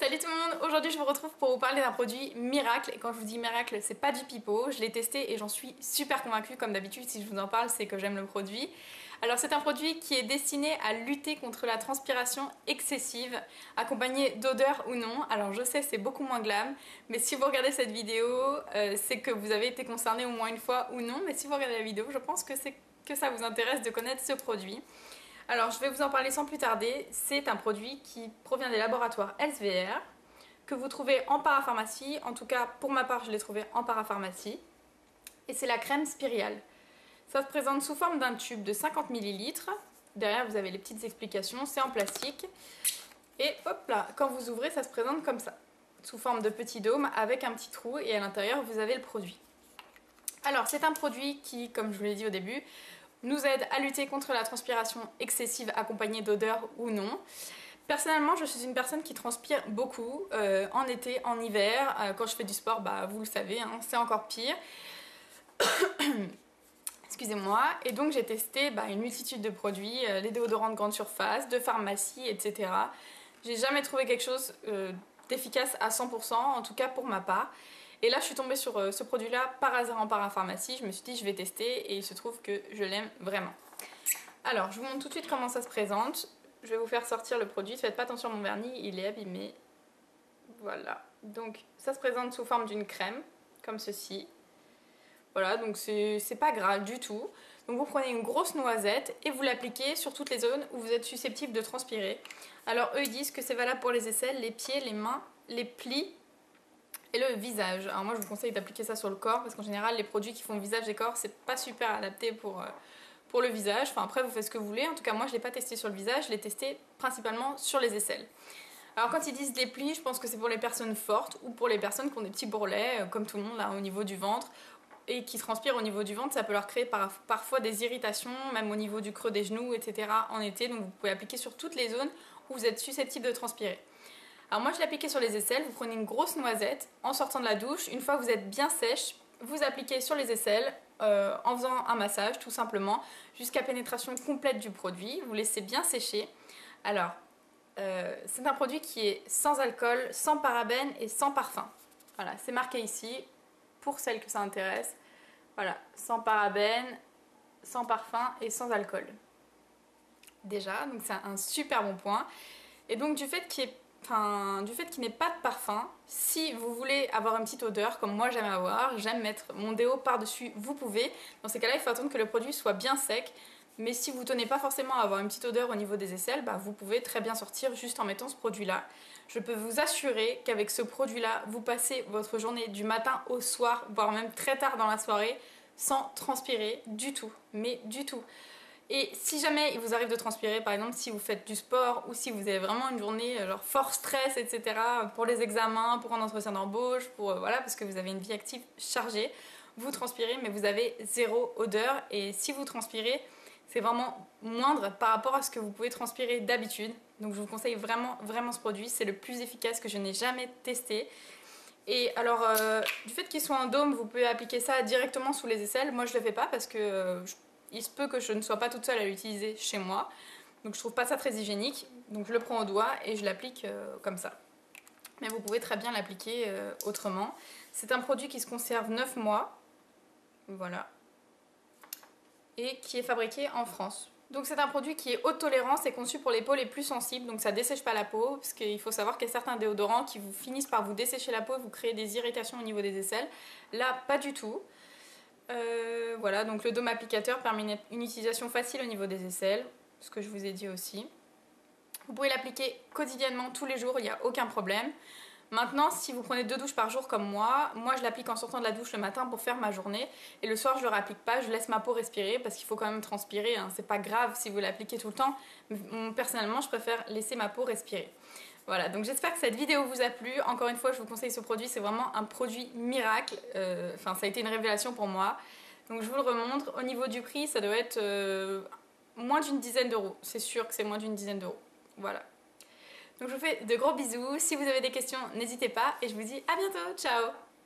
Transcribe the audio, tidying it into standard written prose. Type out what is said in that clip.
Salut tout le monde, aujourd'hui je vous retrouve pour vous parler d'un produit miracle. Et quand je vous dis miracle, c'est pas du pipeau, je l'ai testé et j'en suis super convaincue. Comme d'habitude, si je vous en parle, c'est que j'aime le produit. Alors c'est un produit qui est destiné à lutter contre la transpiration excessive, accompagnée d'odeur ou non. Alors je sais, c'est beaucoup moins glam, mais si vous regardez cette vidéo, c'est que vous avez été concerné au moins une fois ou non. Mais si vous regardez la vidéo, je pense que ça vous intéresse de connaître ce produit. Alors je vais vous en parler sans plus tarder. C'est un produit qui provient des laboratoires Elsewhere, que vous trouvez en parapharmacie. En tout cas pour ma part je l'ai trouvé en parapharmacie. Et c'est la crème Spirial. Ça se présente sous forme d'un tube de 50 ml. Derrière vous avez les petites explications, c'est en plastique. Et hop là, quand vous ouvrez ça se présente comme ça. Sous forme de petit dôme avec un petit trou et à l'intérieur vous avez le produit. Alors c'est un produit qui, comme je vous l'ai dit au début, nous aide à lutter contre la transpiration excessive accompagnée d'odeur ou non. Personnellement, je suis une personne qui transpire beaucoup en été, en hiver. Quand je fais du sport, bah, vous le savez, hein, c'est encore pire. Excusez-moi. Et donc j'ai testé une multitude de produits, les déodorants de grande surface, de pharmacie, etc. J'ai jamais trouvé quelque chose d'efficace à 100%, en tout cas pour ma part. Et là je suis tombée sur ce produit là par hasard en parapharmacie, je me suis dit je vais tester et il se trouve que je l'aime vraiment. Alors je vous montre tout de suite comment ça se présente, je vais vous faire sortir le produit, faites pas attention à mon vernis, il est abîmé. Voilà, donc ça se présente sous forme d'une crème, comme ceci. Voilà, donc c'est pas gras du tout. Donc vous prenez une grosse noisette et vous l'appliquez sur toutes les zones où vous êtes susceptible de transpirer. Alors eux ils disent que c'est valable pour les aisselles, les pieds, les mains, les plis et le visage. Alors moi je vous conseille d'appliquer ça sur le corps parce qu'en général les produits qui font visage et corps c'est pas super adapté pour le visage. Enfin après vous faites ce que vous voulez, en tout cas moi je l'ai pas testé sur le visage, je l'ai testé principalement sur les aisselles. Alors quand ils disent les plis, je pense que c'est pour les personnes fortes ou pour les personnes qui ont des petits bourrelets comme tout le monde là au niveau du ventre et qui transpirent au niveau du ventre, ça peut leur créer parfois des irritations, même au niveau du creux des genoux, etc. en été, donc vous pouvez appliquer sur toutes les zones où vous êtes susceptible de transpirer. Alors moi je l'ai appliqué sur les aisselles, vous prenez une grosse noisette en sortant de la douche, une fois que vous êtes bien sèche, vous appliquez sur les aisselles en faisant un massage tout simplement jusqu'à pénétration complète du produit, vous laissez bien sécher. Alors c'est un produit qui est sans alcool, sans parabènes et sans parfum. Voilà, c'est marqué ici pour celles que ça intéresse. Voilà, sans parabènes, sans parfum et sans alcool. Déjà, donc c'est un super bon point. Et donc du fait qu'il n'ait pas de parfum, si vous voulez avoir une petite odeur comme moi j'aime avoir, j'aime mettre mon déo par-dessus, vous pouvez. Dans ces cas-là, il faut attendre que le produit soit bien sec. Mais si vous tenez pas forcément à avoir une petite odeur au niveau des aisselles, vous pouvez très bien sortir juste en mettant ce produit-là. Je peux vous assurer qu'avec ce produit-là, vous passez votre journée du matin au soir, voire même très tard dans la soirée, sans transpirer du tout. Mais du tout. Et si jamais il vous arrive de transpirer, par exemple si vous faites du sport ou si vous avez vraiment une journée genre fort stress, etc. pour les examens, pour un entretien d'embauche, voilà, parce que vous avez une vie active chargée, vous transpirez mais vous avez zéro odeur et si vous transpirez, c'est vraiment moindre par rapport à ce que vous pouvez transpirer d'habitude. Donc je vous conseille vraiment, vraiment ce produit, c'est le plus efficace que je n'ai jamais testé. Et alors, du fait qu'il soit en dôme, vous pouvez appliquer ça directement sous les aisselles. Moi je le fais pas parce que il se peut que je ne sois pas toute seule à l'utiliser chez moi. Donc je trouve pas ça très hygiénique. Donc je le prends au doigt et je l'applique comme ça. Mais vous pouvez très bien l'appliquer autrement. C'est un produit qui se conserve 9 mois. Voilà. Et qui est fabriqué en France. Donc c'est un produit qui est haute tolérance et conçu pour les peaux les plus sensibles, donc ça dessèche pas la peau, parce qu'il faut savoir qu'il y a certains déodorants qui vous finissent par vous dessécher la peau et vous créer des irritations au niveau des aisselles. Là, pas du tout. Voilà, donc le dôme applicateur permet une utilisation facile au niveau des aisselles, ce que je vous ai dit aussi. Vous pouvez l'appliquer quotidiennement, tous les jours, il n'y a aucun problème. Maintenant, si vous prenez 2 douches par jour comme moi je l'applique en sortant de la douche le matin pour faire ma journée et le soir je ne le réapplique pas, je laisse ma peau respirer parce qu'il faut quand même transpirer, hein. C'est pas grave si vous l'appliquez tout le temps, mais personnellement je préfère laisser ma peau respirer. Voilà, donc j'espère que cette vidéo vous a plu. Encore une fois, je vous conseille ce produit, c'est vraiment un produit miracle. Ça a été une révélation pour moi. Donc je vous le remontre. Au niveau du prix, ça doit être moins d'une dizaine d'euros. C'est sûr que c'est moins d'une dizaine d'euros. Voilà. Donc je vous fais de gros bisous. Si vous avez des questions, n'hésitez pas. Et je vous dis à bientôt. Ciao!